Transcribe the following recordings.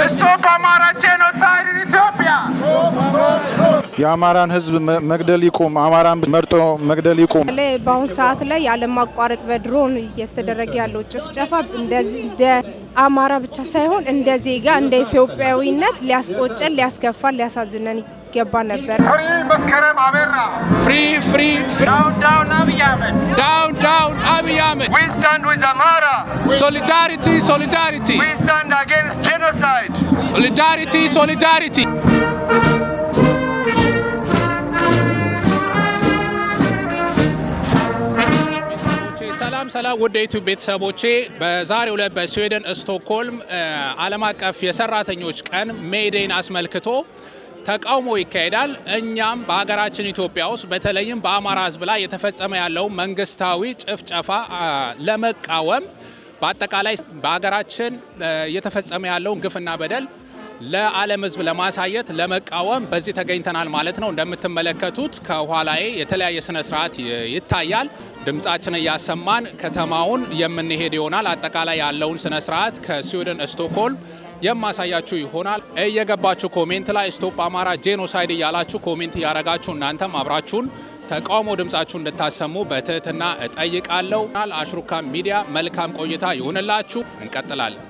Stop Amara genocide in Ethiopia. የአማራን ህዝብ መግደል ይቆም አማራን መርጦ መግደል ይቆም በአሁን ሰዓት ላይ ያለማቋረጥ በድሮን እየተደረገ ያለው ጭፍጨፋ እንደዚህ አማራ ብቻ ሳይሆን እንደ ዜጋ እንደ ኢትዮጵያዊነት ሊያስቆጨን ሊያስከፋን ሊያሳዝነን ይገባ ነበር Free መስከረም አበራ Free down Abiy Ahmed down Abiy Ahmed We stand with Amara Solidarity We stand against genocide Solidarity ሰላም ወደ ዩቲዩብ ቤተሰቦቼ በዛሬው ዕለት በስዊድን ስቶክሆልም ዓለም አቀፍ የሰራተኞች ቀን ሜይዴይን አስመልክቶ ተቃውሞ ይካሄዳል እኛም በሀገራችን ኢትዮጵያ ውስጥ በተለይም በአማራ ህዝብ ላይ የተፈጸመ ያለው መንግስታዊ ጭፍጨፋ ለመቃወም በአጠቃላይ በሀገራችን የተፈጸመ ያለው ግፍና በደል ለዓለም ህዝብ ለማሳየት ለመቃወም በዚህ ተገኝተናል ማለት ነው እንደምትመለከቱት ከኋላዬ የተለያየ ስነ ስርዓት ይታያል ድምጻችንን ያሰማን ከተማውን የምንሄድ ይሆናል አጠቃላይ ያለውን ስነ ስርዓት ከስዊድን ስቶክሆልም የማሳያችሁ ይሆናል እየገባችሁ ኮሜንት ላይ ስቶፕ አማራ ጄኖሳይድ ያላችሁ ኮሜንት ያረጋችሁ እናንተም አብራችሁን ተቃውሞ ድምጻችሁን እንድታሰሙ በትህትና እጠይቃለሁ አሽሩካ ሚዲያ መልካም ቆይታ ይሁንላችሁ እንቀጥላለን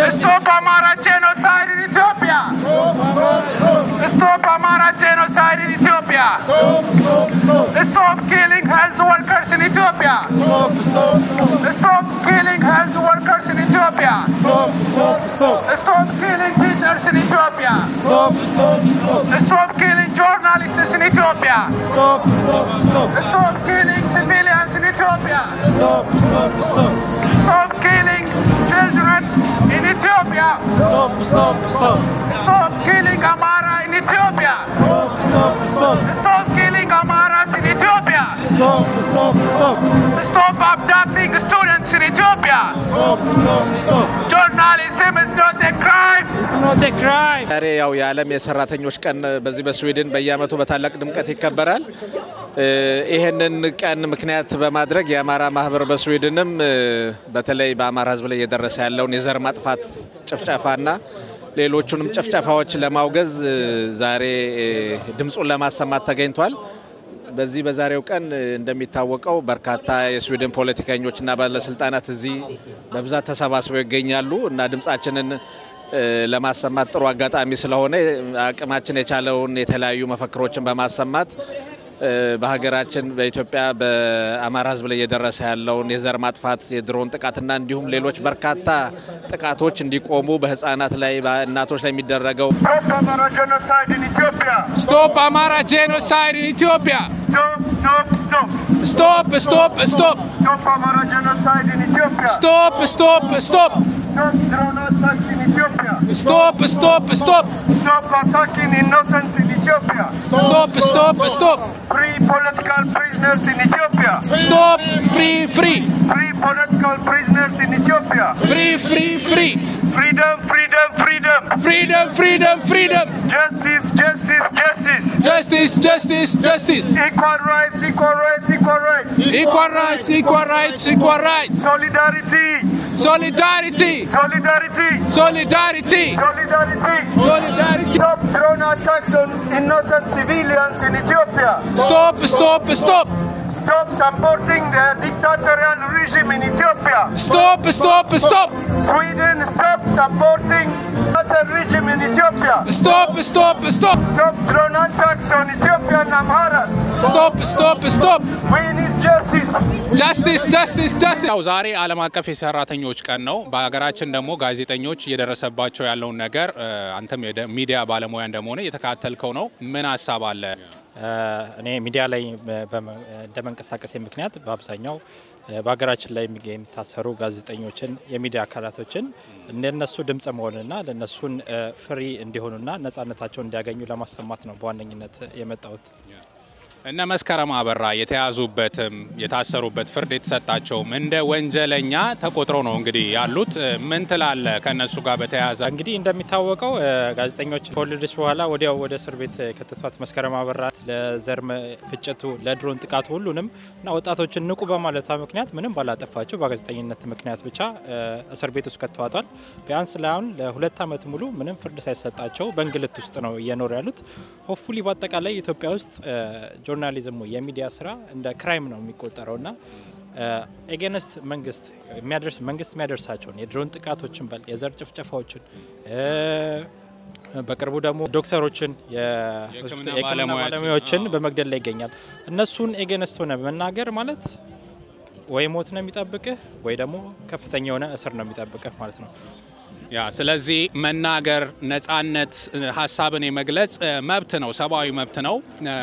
Stop Amara genocide in Ethiopia Stop Amara genocide in Ethiopia Stop killing health workers in Ethiopia Stop killing health workers in Ethiopia Stop killing teachers in Ethiopia Stop killing journalists in Ethiopia Stop killing civilians in Ethiopia Stop killing children in Ethiopia Stop killing Amara in Ethiopia Stop killing Amaras in Ethiopia Stop abducting students in Ethiopia Journalism is not a crime ዛሬ ያው የዓለም የሰራተኞች ቀን በዚህ በስዊድን በየአመቱ በታላቅ ድምቀት ይከበራል ይሄንን ቀን ምክንያት በማድረግ የአማራ ማህበር በስዊድንም በተለይ በአማራ ህዝብ ላይ እየደረሰ ያለውን የዘር ማጥፋት ጭፍጨፋና ሌሎቹንም ጭፍጨፋዎች ለማውገዝ ዛሬ ድምጹን ለማሰማት ተገኝቷል በዚህ በዛሬው ቀን እንደሚታወቀው በርካታ የስዊድን ፖለቲከኞችና ባለስልጣናት እዚህ በብዛት ተሰባስበው ይገኛሉ እና ድምጻችንን ለማሰማት ጥሩ አጋጣሚ ስለሆነ አቅማችን የቻለውን የተለያዩ መፈክሮችን በማሰማት በሀገራችን በኢትዮጵያ በአማራ ህዝብ ላይ እየደረሰ ያለውን የዘር ማጥፋት የድሮን ጥቃትና እንዲሁም ሌሎች በርካታ ጥቃቶች እንዲቆሙ በህፃናት ላይ በእናቶች ላይ የሚደረገው Stop Amara genocide in Ethiopia Stop Stop Amara genocide in Ethiopia Stop drone attacks in Ethiopia Stop attacking innocents in Ethiopia Stop Free political prisoners in Ethiopia Stop free Free political prisoners in Ethiopia Free Freedom Justice Equal rights Solidarity Stop drone attacks on innocent civilians in Ethiopia Stop supporting the dictatorial regime in Ethiopia Stop Sweden stop supporting the regime in Ethiopia Stop drone attacks on Ethiopian Amhara Stop We need justice ያው ዛሬ ዓለም አቀፍ የሰራተኞች ቀን ነው በአገራችን ደግሞ ጋዜጠኞች እየደረሰባቸው ያለው ነገር አንተም የሚዲያ ባለሙያ እንደሆነ የተካተልከው ነው ምን ሐሳብ አለ እኔ ሚዲያ ላይ እንደመንቀሳቀስ ምክንያት በአብዛኛው በአገራችን ላይ የሚታሰሩ ጋዜጠኞችን የሚዲያ አካላቶችን እንደነሱ ድምጽ መሆንና ለነሱን ፍሪ እንዲሆኑና ነፃነታቸውን እንዲያገኙ ለማሰማት ነው በዋነኝነት የመጣሁት እነ መስከረም አበራ የተያዙበትም የታሰሩበት ፍርድ የተሰጣቸውም እንደ ወንጀለኛ ተቆጥሮ ነው እንግዲህ ያሉት ምን ትላለ ከነሱ ጋር በተያያዘ እንግዲህ እንደሚታወቀው ጋዜጠኞች ከወለደች በኋላ ወዲያው ወደ እስር ቤት ከተቷት መስከረም አበራ ለዘር ፍጭቱ ለድሮን ጥቃቱ ሁሉንም እና ወጣቶችን ንቁ በማለቷ ምክንያት ምንም ባላጠፋቸው በጋዜጠኝነት ምክንያት ብቻ እስር ቤት ውስጥ ከተዋቷል ቢያንስ ለአሁን ለሁለት ዓመት ሙሉ ምንም ፍርድ ሳይሰጣቸው በእንግልት ውስጥ ነው እየኖሩ ያሉት ሆፕፉሊ በአጠቃላይ ኢትዮጵያ ውስጥ ጆርናሊዝም የሚዲያ ስራ እንደ ክራይም ነው የሚቆጠረውና ኤገነስት መንግስት የሚያደርሳቸውን የድሮን ጥቃቶችን በል የዘር ጭፍጨፋዎችን በቅርቡ ደግሞ ዶክተሮችን የሕክምና ባለሙያዎችን በመግደል ላይ ይገኛል እነሱን ኤገነስት ሆነ መናገር ማለት ወይ ሞት ነው የሚጠብቅህ ወይ ደግሞ ከፍተኛ የሆነ እስር ነው የሚጠብቅህ ማለት ነው ያ ስለዚህ መናገር ነፃነት ሐሳብን የመግለጽ መብት ነው ሰባዊ መብት ነው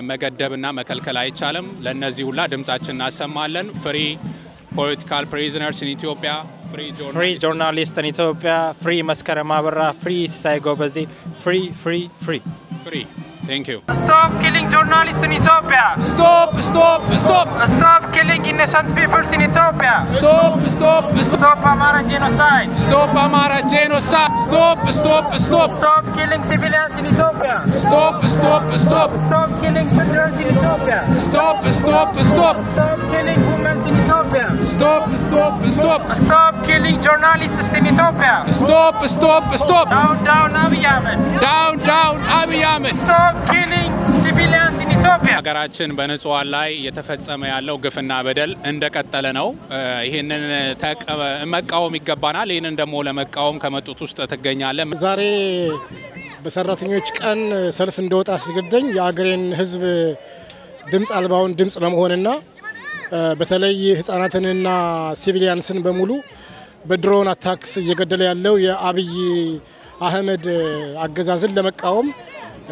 መገደብና መከልከል አይቻልም ለነዚህ ሁላ ድምጻችን እናሰማለን ፍሪ ፖለቲካል ፕሪዝነርስ ኢን ኢትዮጵያ ፍሪ ጆርናሊስት ኢን ኢትዮጵያ ፍሪ መስከረም አበራ ፍሪ ሲሳይ ጎበዜ ፍሪ Thank you. Stop killing journalists in Ethiopia. Stop killing innocent people in Ethiopia. Stop Amara genocide. Stop killing civilians in Ethiopia. Stop killing children in Ethiopia. Stop killing women in Ethiopia. Stop killing journalists in Ethiopia. Stop. Down Abiy Ahmed. Down Abiy Ahmed. Stop killing civilians in Ethiopia. ሀገራችን በንጹሃን ላይ የተፈጸመ ያለው ግፍና በደል እንደቀጠለ ነው ይሄንን መቃወም ይገባናል ይሄንን ደግሞ ለመቃወም ከመጡት ውስጥ ተገኛለ ዛሬ በሰራተኞች ቀን ሰልፍ እንደወጣ አስገደኝ የአገሬን ህዝብ ድምጽ አልባውን ድምጽ ለመሆንና በተለይ ህፃናትንና ሲቪሊያንስን በሙሉ በድሮን አታክስ እየገደለ ያለው የአብይ አህመድ አገዛዝን ለመቃወም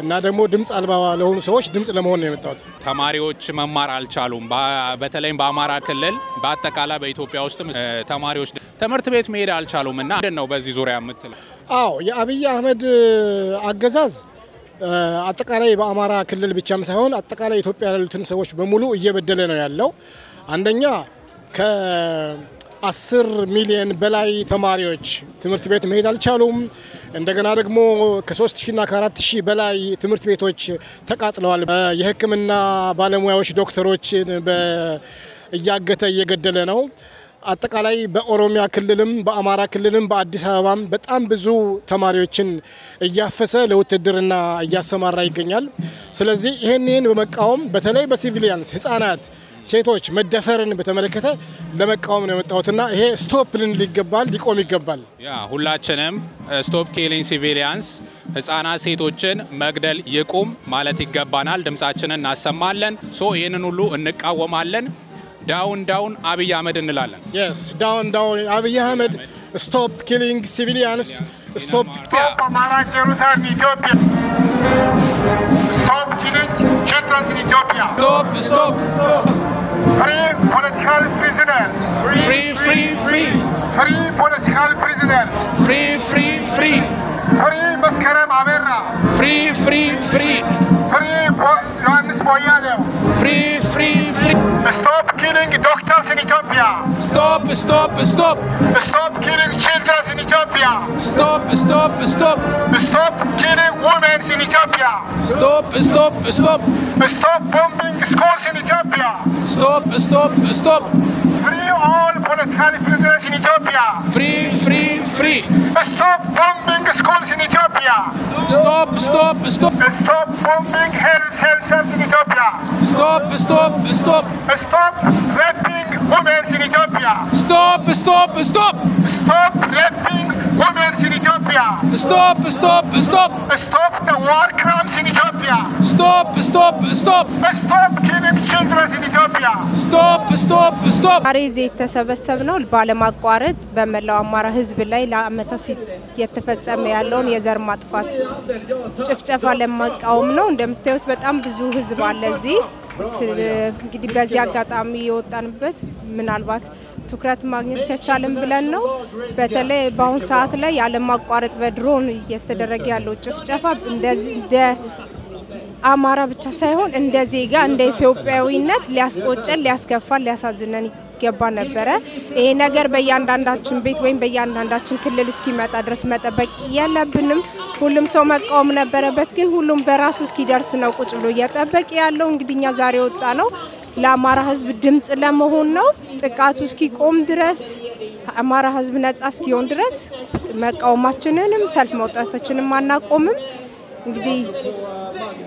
እና ደግሞ ድምጽ አልባ ለሆኑ ሰዎች ድምጽ ለመሆን ነው የመጣሁት ተማሪዎች መማር አልቻሉም በተለይም በአማራ ክልል በአጠቃላይ በኢትዮጵያ ውስጥ ተማሪዎች ትምህርት ቤት መሄድ አልቻሉምና እንደነው በዚህ ዙሪያ የምትል አዎ የአብይ አህመድ አገዛዝ አጠቃላይ በአማራ ክልል ብቻም ሳይሆን አጠቃላይ ኢትዮጵያ ያሉትን ሰዎች በሙሉ እየበደለ ነው ያለው አንደኛ ከ10 ሚሊዮን በላይ ተማሪዎች ትምህርት ቤት መሄድ አልቻሉም እንደገና ደግሞ ከ3000 እና ከ4000 በላይ ትምህርት ቤቶች ተቃጥለዋል የሕክምና ባለሙያዎች ዶክተሮችን በእያገተ እየገደለ ነው አጠቃላይ በኦሮሚያ ክልልም በአማራ ክልልም በአዲስ አበባም በጣም ብዙ ተማሪዎችን እያፈሰ ለውትድርና እያሰማራ ይገኛል ስለዚህ ይሄንን በመቃወም በተለይ በሲቪሊያንስ ህፃናት ሴቶች መደፈርን በተመለከተ ለመቃወም ነው የመጣሁትና ይሄ ስቶፕ ሊቆም ይገባል ያ ሁላችንም ስቶፕ ኪሊንግ ሲቪሊያንስ ህፃናት ሴቶችን መግደል ይቁም ማለት ይገባናል ድምጻችንን እናሰማለን ሶ ይሄንን ሁሉ እንቃወማለን ዳውን አብይ አህመድ እንላለን yes down አብይ አህመድ stop killing civilians stop Amara genocide in Ethiopia. Stop killing children in Ethiopia. Stop. Free political prisoners. Free. Free political prisoners. Free. Maskerem Aberra. Free. Yohannes Boyadeo. Free. Stop killing doctors in Ethiopia. Stop. Stop killing children in Ethiopia. Stop. Stop killing women in Ethiopia. Stop. Stop bombing schools in Ethiopia. Stop. Free all political prisoners in Ethiopia. Free. Stop bombing schools in Ethiopia. Stop. Stop bombing health centers in Ethiopia. Stop. Stop raping women in Ethiopia. Stop. Stop raping women in Ethiopia. Stop. Stop the war crimes in Ethiopia. Stop. Stop killing children in Ethiopia. Stop. አሬዝ የተሰበሰብነው ባለማቋረጥ በመላው አማራ ህዝብ ላይ ለአመታት የተፈጸመ ያለውን የዘር ማጥፋት ጭፍጨፋ ለማቃወም ነው እንደምታዩት በጣም ብዙ ህዝብ አለ እዚህ እንግዲህ በዚህ አጋጣሚ የወጣንበት ምናልባት ትኩረት ማግኘት ከቻለም ብለን ነው በተለይ በአሁን ሰዓት ላይ ያለ ማቋረጥ በድሮን እየተደረገ ያለው ጭፍጨፋ እንደዚህ አማራ ብቻ ሳይሆን እንደ ዜጋ እንደ ኢትዮጵያዊነት ሊያስቆጨን ሊያስከፋን ሊያሳዝነን ይገባ ነበር ይሄ ነገር በእያንዳንዳችን ቤት ወይም በእያንዳንዳችን ክልል እስኪመጣ ድረስ መጠበቅ ያለብንም ሁሉም ሰው መቃወም ነበረበት ግን ሁሉም በራሱ እስኪደርስ ነው ቁጭ ብሎ እየጠበቀ ያለው እንግዲህኛ ዛሬ ወጣ ነው ለአማራ ህዝብ ድምጽ ለመሆን ነው ጥቃቱ እስኪቆም ድረስ አማራ ህዝብ ነጻ እስኪሆን ድረስ መቃወማችንንም ሰልፍ መውጣታችንን ማናቆምም እንግዲህ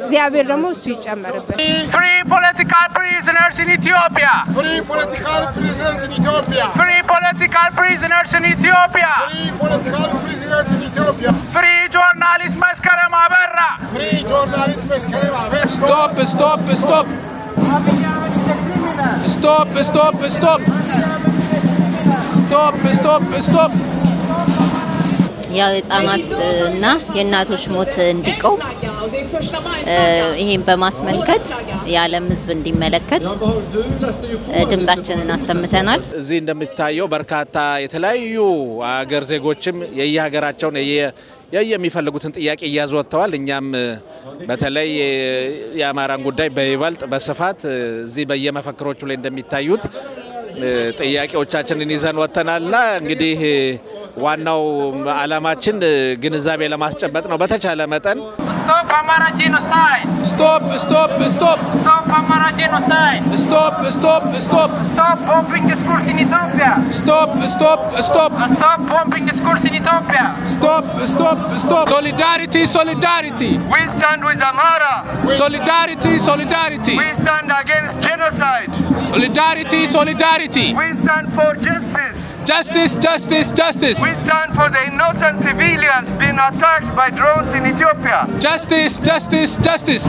እግዚአብሔር ደግሞ እሱ ይጨመርበት Free political prisoners in Ethiopia Free political prisoners in Ethiopia Free political prisoners in Ethiopia Free political prisoners in Ethiopia Free journalist Maskarem Aberra Free journalist Maskarem Aberra Stop stop stop Stop stop stop Stop stop stop ያው የጻናትና የእናቶች ሞት እንዲቆም ይሄን በማስመልከት የዓለም ህዝብ እንዲመለከት ድምጻችንን አሰምተናል እዚህ እንደምታየው በርካታ የተለያዩ አገር ዜጎችም የየሀገራቸውን የሚፈልጉትን ጥያቄ ያዘወተዋል እኛም በተለይ የአማራን ጉዳይ በይበልጥ በስፋት እዚህ በየመፈክሮቹ ላይ እንደሚታዩት ጥያቄዎቻችንን ይዘን ወተናልና እንግዲህ ዋናው አላማችን ግንዛቤ ለማስጨበጥ ነው በተቻለ መጠን Stop Amara genocide Stop stop stop Stop Amara genocide Stop stop stop Stop bombing schools in Ethiopia Stop stop stop Stop bombing schools in Ethiopia Stop stop stop Solidarity solidarity We stand with Amara Solidarity solidarity We stand against genocide Solidarity solidarity We stand for justice Justice justice justice We stand for the innocent civilians being attacked by drones in Ethiopia Justice justice justice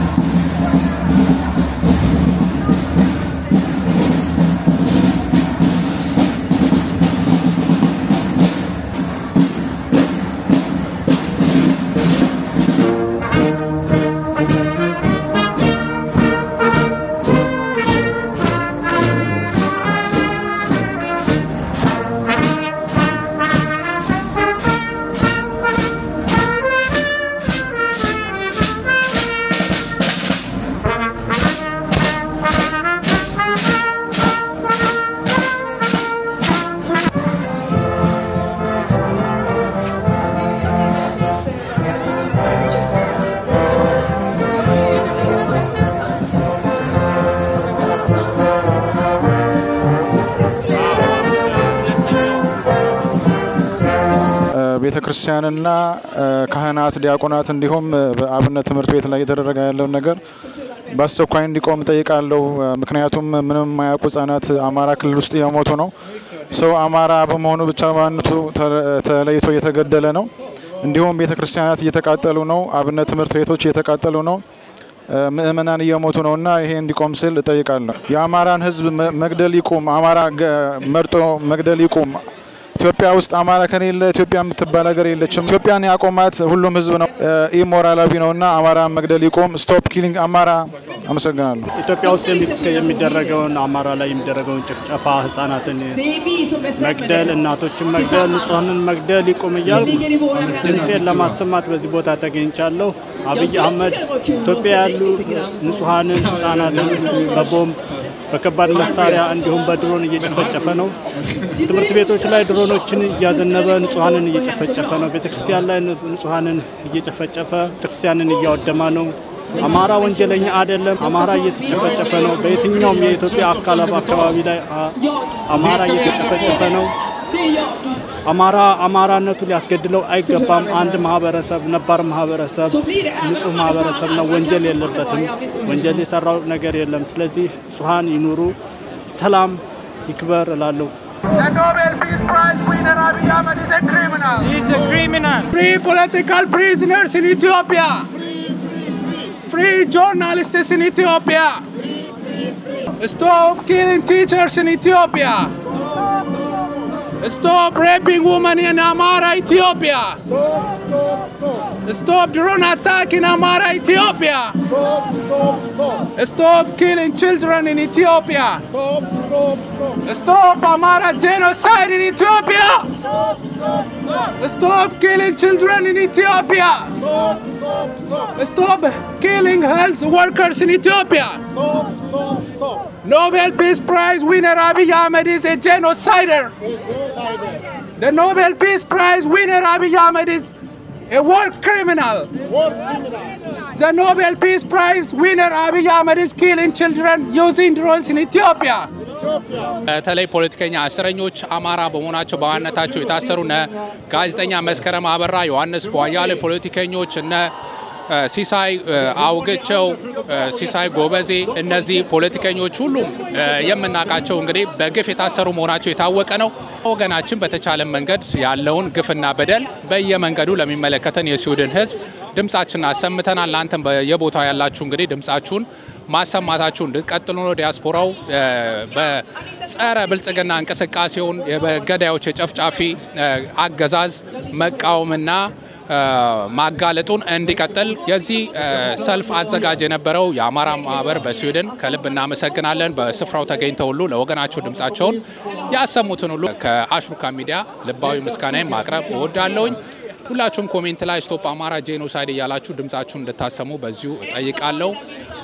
ቤተክርስቲያንና ካህናት ዲያቆናት እንዲሁም በአብነት ትምህርት ቤት ላይ የተደረገ ያለው ነገር በአስቸኳይ እንዲቆም ጠይቃለሁ ምክንያቱም ምንም ማያውቁ ህጻናት አማራ ክልል ውስጥ የሞቱ ነው ሰው አማራ በመሆኑ ብቻ ማንነቱ ተለይቶ የተገደለ ነው እንዲሁም ቤተክርስቲያናት እየተቃጠሉ ነው አብነት ትምህርት ቤቶች እየተቃጠሉ ነው ምእመናን እየሞቱ ነውና ይሄ እንዲቆም ስል ጠይቃለሁ የአማራን ህዝብ መግደል ይቆም አማራ መርጦ መግደል ይቆም ኢትዮጵያ ውስጥ አማራ ከኔለ ኢትዮጵያ የምትባል ሀገር የለችም ኢትዮጵያን ያቆማት ሁሉም ህዝብ ነው ኢሞራላዊ ነውና አማራ መግደል ይቆም ስቶፕ ኪሊንግ አማራ አመሰግናለሁ ኢትዮጵያ ውስጥ የሚደረገውን አማራ ላይ የሚደረገውን ጭፍጨፋ ህፃናትን መግደል እናቶችን መግደል ንጹሃንን መግደል ይቆም ይያል ድምጼን ለማሰማት በዚህ ቦታ ተገኝቻለሁ አብይ አህመድ ኢትዮጵያ ያሉ ንጹሃንን ህፃናትን በቦምብ በከባድ መሳሪያ እንዲሁም በድሮን እየጨፈጨፈ ነው ትምህርት ቤቶች ላይ ድሮኖችን ያዘነበ ንጹሃንን እየጨፈጨፈ ነው ቤተክርስቲያን ላይ ንጹሃንን እየጨፈጨፈ ቤተክርስቲያንን እያወደማ ነው አማራ ወንጀለኛ አይደለም አማራ እየተጨፈጨፈ ነው በየትኛውም የኢትዮጵያ አካባቢ ላይ አማራ እየተጨፈጨፈ ነው አማራነቱ ሊያስገድለው አይገባም አንድ ማህበረሰብ ነባር ማህበረሰብ ንጹህ ማህበረሰብ ነው ወንጀል የለበትም ወንጀል የሰራው ነገር የለም ስለዚህ ሱሃን ይኑሩ ሰላም ይክበር እላለሁ The Nobel Peace Prize winner Abiy Ahmed is a criminal. He's a criminal. Free political prisoners in Ethiopia. Free journalists in Ethiopia. Stop killing teachers in Ethiopia. Stop raping women in Amara, Ethiopia. Stop drone attack in Amara, Ethiopia. Stop killing children in Ethiopia. Stop Amara genocide in Ethiopia. Stop Stop killing children in Ethiopia. Stop killing health workers in Ethiopia. Nobel Peace Prize winner Abiy Ahmed is a genocider. The Nobel Peace Prize winner Abiy Ahmed is a war criminal. The Nobel Peace Prize winner Abiy Ahmed is killing children using drones in Ethiopia. በተለይ ፖለቲከኛ እስረኞች አማራ በመሆናቸው በዋናነታቸው የታሰሩና ጋዜጠኛ መስከረም አበራ፣ ዮሐንስ ቧያሌ፣ ፖለቲከኞች እነ ሲሳይ አውገቸው፣ ሲሳይ ጎበዜ፣ እነዚህ ፖለቲከኞች ሁሉ የምናቃቸው እንግዲህ በግፍ የታሰሩ መሆናቸው የታወቀ ነው። ወገናችን በተቻለ መንገድ ያለውን ግፍና በደል በየመንገዱ ለሚመለከተን የስዊድን ህዝብ ድምጻችንን አሰምተናል። እናንተም በየቦታው ያላችሁ እንግዲህ ድምጻችሁን ማሰማታችሁን እንድትቀጥሉ ነው። ዲያስፖራው በጸረ ብልጽግና እንቅስቃሴውን የገዳዮች የጨፍጫፊ አገዛዝ መቃወምና ማጋለጡን እንዲቀጥል የዚህ ሰልፍ አዘጋጅ የነበረው የአማራ ማህበር በስዊድን ከልብ እናመሰግናለን። በስፍራው ተገኝተው ሁሉ ለወገናቸው ድምጻቸውን ያሰሙትን ሁሉ ከአሽሩካ ሚዲያ ልባዊ ምስጋናዬን ማቅረብ እወዳለሁኝ። ሁላችሁም ኮሜንት ላይ ስቶፕ አማራ ጄኖሳይድ እያላችሁ ድምጻችሁን እንድታሰሙ በዚሁ እጠይቃለሁ።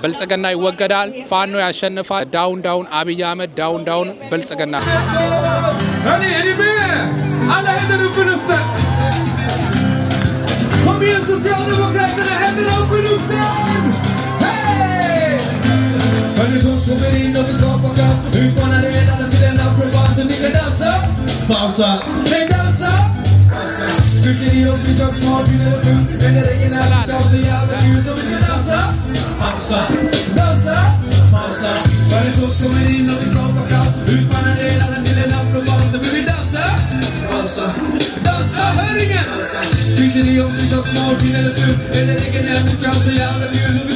ብልጽግና ይወገዳል፣ ፋኖ ያሸንፋል። ዳውን ዳውን አብይ አህመድ፣ ዳውን ዳውን ብልጽግና። Kom igen Socialdemokraterna, händerna upp i luften! Hej! Hörni, de kommer in och vi skapar kraft. Utmanar redan till en afroban som ni kan dansa. Pausa! Nej, dansa! Dansa! Skjuter i oss, vi kör smart, vi är fullt. Men det räcker när vi ska så jävla ut och vi ska dansa. Pausa! Dansa! Pausa! Hörni, de kommer in och vi skapar kraft. Utmanar redan till en afroban som vi vill dansa. Pausa! Dansa! Hör ingen! Skjuter i oss, vi kör smart, vi är fullt. Men det räcker när vi ska så jävla ut och vi